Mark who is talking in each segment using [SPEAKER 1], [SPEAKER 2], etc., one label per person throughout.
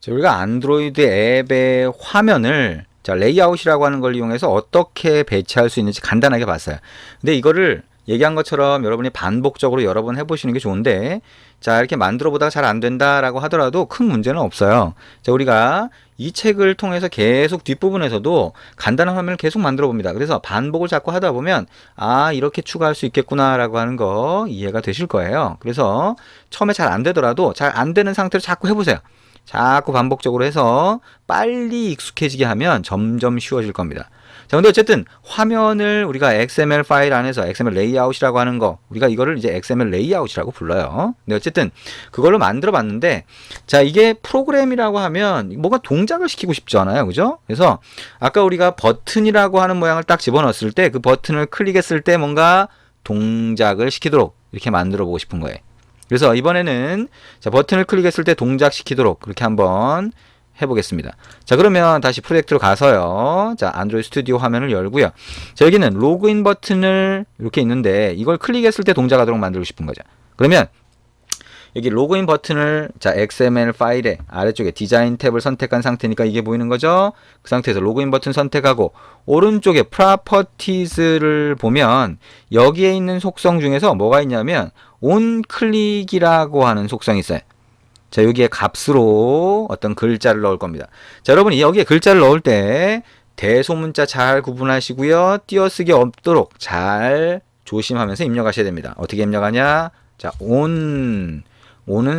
[SPEAKER 1] 자, 우리가 안드로이드 앱의 화면을 레이아웃이라고 하는 걸 이용해서 어떻게 배치할 수 있는지 간단하게 봤어요. 근데 이거를 얘기한 것처럼 여러분이 반복적으로 여러 번 해보시는 게 좋은데, 자, 이렇게 만들어 보다가 잘 안 된다라고 하더라도 큰 문제는 없어요. 자, 우리가 이 책을 통해서 계속 뒷부분에서도 간단한 화면을 계속 만들어 봅니다. 그래서 반복을 자꾸 하다 보면 아, 이렇게 추가할 수 있겠구나라고 하는 거 이해가 되실 거예요. 그래서 처음에 잘 안 되더라도 잘 안 되는 상태로 자꾸 해보세요. 자꾸 반복적으로 해서 빨리 익숙해지게 하면 점점 쉬워질 겁니다. 자, 근데 어쨌든 화면을 우리가 XML 파일 안에서 XML 레이아웃이라고 하는 거, 우리가 이거를 이제 XML 레이아웃이라고 불러요. 근데 어쨌든 그걸로 만들어 봤는데, 자, 이게 프로그램이라고 하면 뭔가 동작을 시키고 싶잖아요. 그죠? 그래서 아까 우리가 버튼이라고 하는 모양을 딱 집어넣었을 때 그 버튼을 클릭했을 때 뭔가 동작을 시키도록 이렇게 만들어 보고 싶은 거예요. 그래서 이번에는 자, 버튼을 클릭했을 때 동작시키도록 그렇게 한번 해보겠습니다. 자, 그러면 다시 프로젝트로 가서요. 자, 안드로이드 스튜디오 화면을 열고요. 자, 여기는 로그인 버튼을 이렇게 있는데 이걸 클릭했을 때 동작하도록 만들고 싶은 거죠. 그러면 여기 로그인 버튼을 자, XML 파일의 아래쪽에 디자인 탭을 선택한 상태니까 이게 보이는 거죠. 그 상태에서 로그인 버튼 선택하고 오른쪽에 프로퍼티즈를 보면 여기에 있는 속성 중에서 뭐가 있냐면 온클릭이라고 하는 속성이 있어요. 자, 여기에 값으로 어떤 글자를 넣을 겁니다. 자, 여러분이 여기에 글자를 넣을 때 대소문자 잘 구분하시고요. 띄어쓰기 없도록 잘 조심하면서 입력하셔야 됩니다. 어떻게 입력하냐? 자, 온은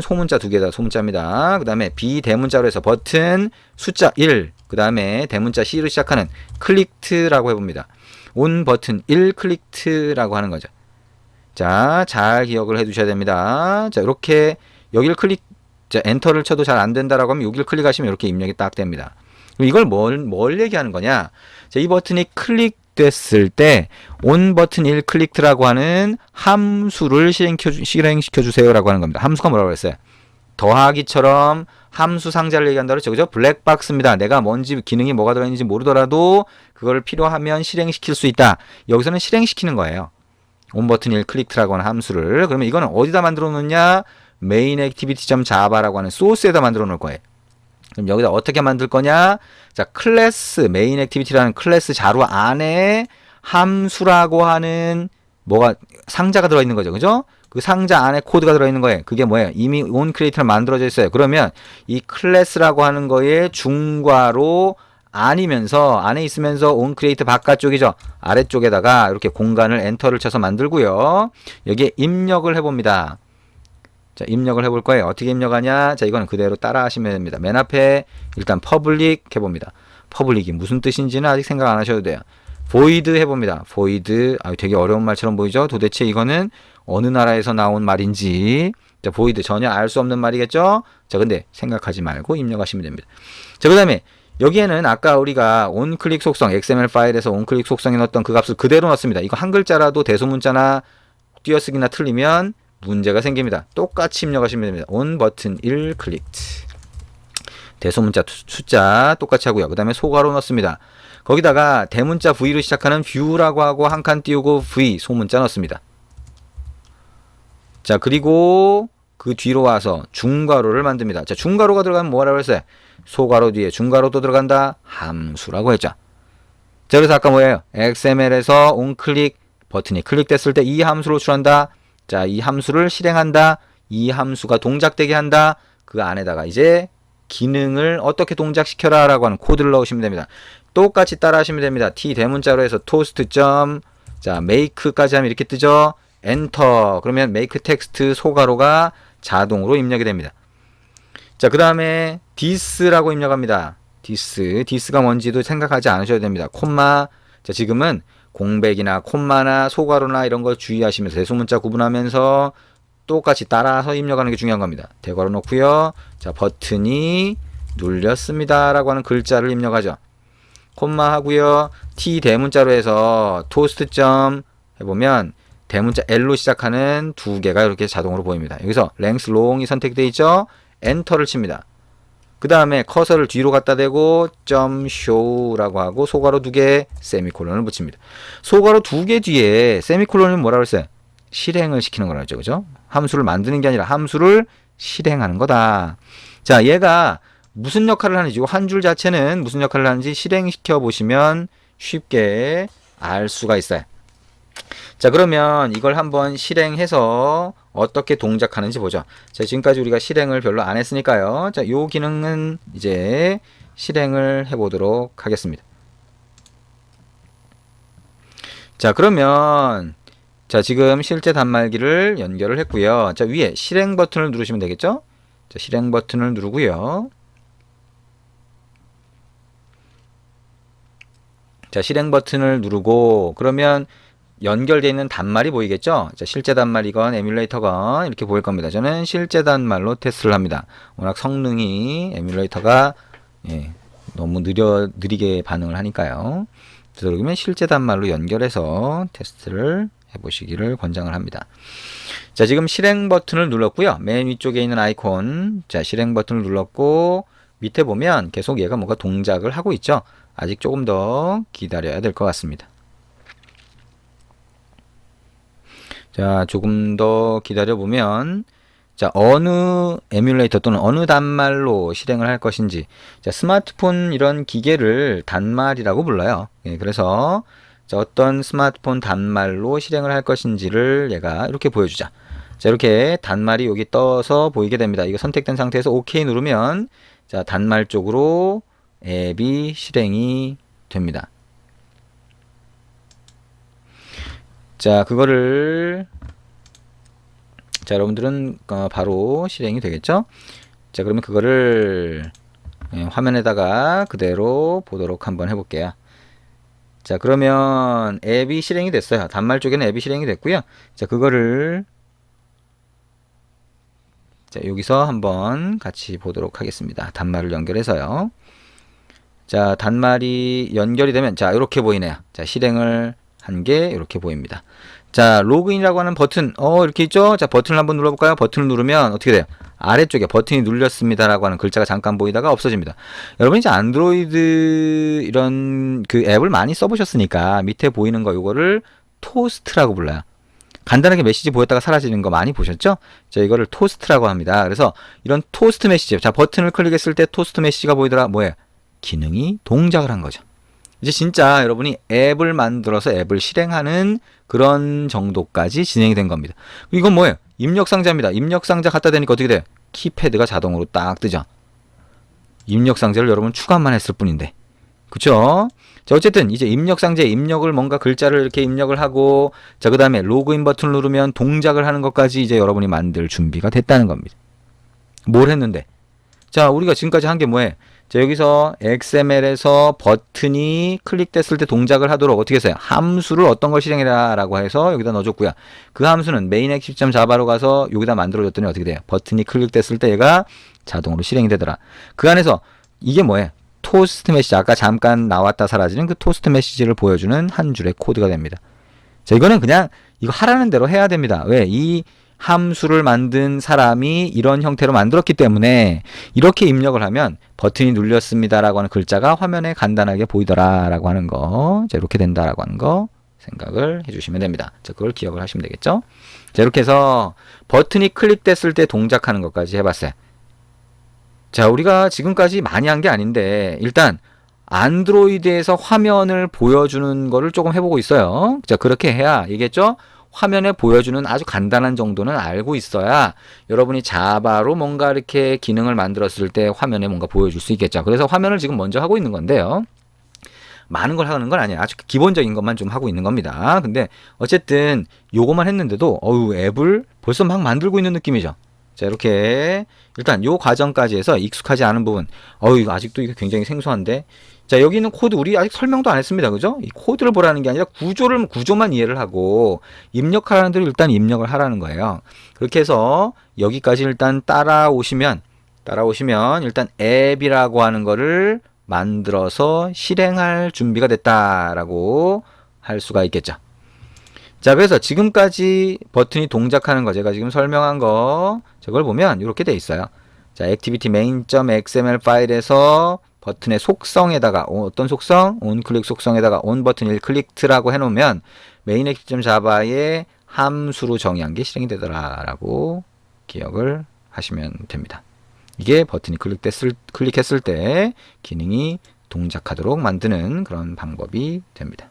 [SPEAKER 1] 소문자 두 개다. 소문자입니다. 그 다음에 비대문자로 해서 버튼 숫자 1, 그 다음에 대문자 C로 시작하는 클릭트라고 해봅니다. 온 버튼 1 클릭트라고 하는 거죠. 자, 잘 기억을 해 두셔야 됩니다. 자, 이렇게 여기를 자, 엔터를 쳐도 잘 안 된다라고 하면 여기를 클릭하시면 이렇게 입력이 딱 됩니다. 그럼 이걸 뭘 얘기하는 거냐? 자, 이 버튼이 클릭됐을 때 온 버튼 1 클릭트라고 하는 함수를 실행시켜 주세요라고 하는 겁니다. 함수가 뭐라고 했어요? 더하기처럼 함수 상자를 얘기한다고 했죠. 그죠? 블랙박스입니다. 내가 뭔지 기능이 뭐가 들어있는지 모르더라도 그걸 필요하면 실행시킬 수 있다. 여기서는 실행시키는 거예요. 온 버튼 1 클릭트라고 하는 함수를. 그러면 이거는 어디다 만들어 놓냐? main activity.java라고 하는 소스에다 만들어 놓을 거예요. 그럼 여기다 어떻게 만들 거냐? 자, 클래스 main activity라는 클래스 자루 안에 함수라고 하는 뭐가 상자가 들어 있는 거죠. 그죠? 그 상자 안에 코드가 들어 있는 거예요. 그게 뭐예요? 이미 on create로 만들어져 있어요. 그러면 이 클래스라고 하는 거에 중괄호 아니면서 안에 있으면서 on create 바깥쪽이죠. 아래쪽에다가 이렇게 공간을 엔터를 쳐서 만들고요. 여기에 입력을 해봅니다. 자, 입력을 해볼 거예요. 어떻게 입력하냐? 자, 이거는 그대로 따라 하시면 됩니다. 맨 앞에 일단 public 해봅니다. public이 무슨 뜻인지는 아직 생각 안 하셔도 돼요. void 해봅니다. void, 되게 어려운 말처럼 보이죠? 도대체 이거는 어느 나라에서 나온 말인지. 자, void 전혀 알 수 없는 말이겠죠? 자, 근데 생각하지 말고 입력하시면 됩니다. 자, 그 다음에 여기에는 아까 우리가 onClick 속성, XML 파일에서 onClick 속성에 넣었던 그 값을 그대로 넣습니다. 이거 한 글자라도 대소문자나 띄어쓰기나 틀리면 문제가 생깁니다. 똑같이 입력하시면 됩니다. on 버튼 1 clicked. 대소문자 숫자 똑같이 하고요. 그 다음에 소괄호 넣습니다. 거기다가 대문자 V로 시작하는 view라고 하고 한 칸 띄우고 V 소문자 넣습니다. 자, 그리고 그 뒤로 와서 중괄호를 만듭니다. 자, 중괄호가 들어가면 뭐라고 했어요? 소괄호 뒤에 중괄호도 들어간다. 함수라고 했죠. 자, 그래서 아까 뭐예요? XML에서 onClick 버튼이 클릭됐을 때 이 함수를 호출한다. 자, 이 함수를 실행한다. 이 함수가 동작되게 한다. 그 안에다가 이제 기능을 어떻게 동작시켜라 라고 하는 코드를 넣으시면 됩니다. 똑같이 따라 하시면 됩니다. T 대문자로 해서 toast 자, make까지 하면 이렇게 뜨죠. 엔터. 그러면 make text 소괄호가 자동으로 입력이 됩니다. 자, 그 다음에 this라고 입력합니다. this가 뭔지도 생각하지 않으셔도 됩니다. 콤마. 자, 지금은 공백이나 콤마나 소괄호나 이런 걸 주의하시면서 대소문자 구분하면서 똑같이 따라서 입력하는 게 중요한 겁니다. 대괄호 넣고요. 자, 버튼이 눌렸습니다 라고 하는 글자를 입력하죠. 콤마 하고요. T 대문자로 해서 토스트 점 해보면 대문자 L로 시작하는 두 개가 이렇게 자동으로 보입니다. 여기서 length long이 선택되어 있죠. 엔터를 칩니다. 그 다음에 커서를 뒤로 갖다 대고 .show라고 하고 소괄호 두 개 세미콜론을 붙입니다. 소괄호 두 개 뒤에 세미콜론은 뭐라고 했어요? 실행을 시키는 거라고 했죠. 그죠? 함수를 만드는 게 아니라 함수를 실행하는 거다. 자, 얘가 무슨 역할을 하는지, 한 줄 자체는 무슨 역할을 하는지 실행시켜 보시면 쉽게 알 수가 있어요. 자, 그러면 이걸 한번 실행해서 어떻게 동작하는지 보죠. 자, 지금까지 우리가 실행을 별로 안 했으니까요. 자, 요 기능은 이제 실행을 해보도록 하겠습니다. 자, 그러면 자, 지금 실제 단말기를 연결을 했고요. 자, 위에 실행 버튼을 누르시면 되겠죠? 자, 실행 버튼을 누르고요. 자, 실행 버튼을 누르고 그러면 연결되어 있는 단말이 보이겠죠? 자, 실제 단말이건 에뮬레이터건 이렇게 보일 겁니다. 저는 실제 단말로 테스트를 합니다. 워낙 성능이 에뮬레이터가 너무 느리게 반응을 하니까요. 그러면 실제 단말로 연결해서 테스트를 해보시기를 권장을 합니다. 자, 지금 실행 버튼을 눌렀고요. 맨 위쪽에 있는 아이콘, 자, 실행 버튼을 눌렀고 밑에 보면 계속 얘가 뭔가 동작을 하고 있죠. 아직 조금 더 기다려야 될 것 같습니다. 자, 조금 더 기다려 보면 자, 어느 에뮬레이터 또는 어느 단말로 실행을 할 것인지, 자, 스마트폰 이런 기계를 단말이라고 불러요. 그래서 자, 어떤 스마트폰 단말로 실행을 할 것인지를 얘가 이렇게 보여주자. 자, 이렇게 단말이 여기 떠서 보이게 됩니다. 이거 선택된 상태에서 OK 누르면 자, 단말 쪽으로 앱이 실행이 됩니다. 자, 그거를 자, 여러분들은 바로 실행이 되겠죠? 자, 그러면 그거를 화면에다가 그대로 보도록 한번 해볼게요. 자, 그러면 앱이 실행이 됐어요. 단말 쪽에는 앱이 실행이 됐고요. 자, 그거를 자, 여기서 한번 같이 보도록 하겠습니다. 단말을 연결해서요. 자, 단말이 연결이 되면 자, 이렇게 보이네요. 자, 실행을 한 게 이렇게 보입니다. 자, 로그인이라고 하는 버튼 이렇게 있죠. 자, 버튼을 한번 눌러볼까요? 버튼을 누르면 어떻게 돼요? 아래쪽에 버튼이 눌렸습니다 라고 하는 글자가 잠깐 보이다가 없어집니다. 여러분 이제 안드로이드 이런 그 앱을 많이 써보셨으니까 밑에 보이는 거 요거를 토스트라고 불러요. 간단하게 메시지 보였다가 사라지는 거 많이 보셨죠? 자, 이거를 토스트라고 합니다. 그래서 이런 토스트 메시지, 자, 버튼을 클릭했을 때 토스트 메시지가 보이더라. 뭐예요? 기능이 동작을 한 거죠. 이제 진짜 여러분이 앱을 만들어서 앱을 실행하는 그런 정도까지 진행이 된 겁니다. 이건 뭐예요? 입력상자입니다. 입력상자 갖다 대니까 어떻게 돼요? 키패드가 자동으로 딱 뜨죠. 입력상자를 여러분 추가만 했을 뿐인데. 그쵸? 자, 어쨌든 이제 입력상자에 입력을 뭔가 글자를 이렇게 입력을 하고 자, 그 다음에 로그인 버튼을 누르면 동작을 하는 것까지 이제 여러분이 만들 준비가 됐다는 겁니다. 뭘 했는데? 자, 우리가 지금까지 한 게 뭐예요? 자, 여기서 XML에서 버튼이 클릭됐을 때 동작을 하도록 어떻게 했어요? 함수를 어떤 걸 실행해라 라고 해서 여기다 넣어줬고요. 그 함수는 main exif.java로 가서 여기다 만들어줬더니 어떻게 돼요? 버튼이 클릭됐을 때 얘가 자동으로 실행이 되더라. 그 안에서 이게 뭐예요? 토스트 메시지, 아까 잠깐 나왔다 사라지는 그 토스트 메시지를 보여주는 한 줄의 코드가 됩니다. 자, 이거는 그냥 이거 하라는 대로 해야 됩니다. 왜? 이 함수를 만든 사람이 이런 형태로 만들었기 때문에 이렇게 입력을 하면 버튼이 눌렸습니다라고 하는 글자가 화면에 간단하게 보이더라라고 하는 거, 자, 이렇게 된다라고 하는 거 생각을 해주시면 됩니다. 자, 그걸 기억을 하시면 되겠죠? 자, 이렇게 해서 버튼이 클릭됐을 때 동작하는 것까지 해봤어요. 자, 우리가 지금까지 많이 한 게 아닌데 일단 안드로이드에서 화면을 보여주는 거를 조금 해보고 있어요. 자, 그렇게 해야 얘기했죠? 화면에 보여주는 아주 간단한 정도는 알고 있어야 여러분이 자바로 뭔가 이렇게 기능을 만들었을 때 화면에 뭔가 보여줄 수 있겠죠. 그래서 화면을 지금 먼저 하고 있는 건데요. 많은 걸 하는 건 아니에요. 아주 기본적인 것만 좀 하고 있는 겁니다. 근데 어쨌든 요거만 했는데도 앱을 벌써 막 만들고 있는 느낌이죠. 자, 이렇게 일단 요 과정까지 해서 익숙하지 않은 부분 이거 아직도 이게 굉장히 생소한데 자, 여기 있는 코드 우리 아직 설명도 안 했습니다. 그죠? 이 코드를 보라는 게 아니라 구조만 이해를 하고 입력하라는 대로 일단 입력을 하라는 거예요. 그렇게 해서 여기까지 일단 따라오시면 일단 앱이라고 하는 거를 만들어서 실행할 준비가 됐다라고 할 수가 있겠죠. 자, 그래서 지금까지 버튼이 동작하는 거 제가 지금 설명한 거 저걸 보면 이렇게 돼 있어요. 자, activity main.xml 파일에서 버튼의 속성에다가 어떤 속성? onClick 속성에다가 on버튼 1클릭트라고 해놓으면 main.java의 함수로 정의한 게 실행이 되더라라고 기억을 하시면 됩니다. 이게 버튼이 클릭했을 때 기능이 동작하도록 만드는 그런 방법이 됩니다.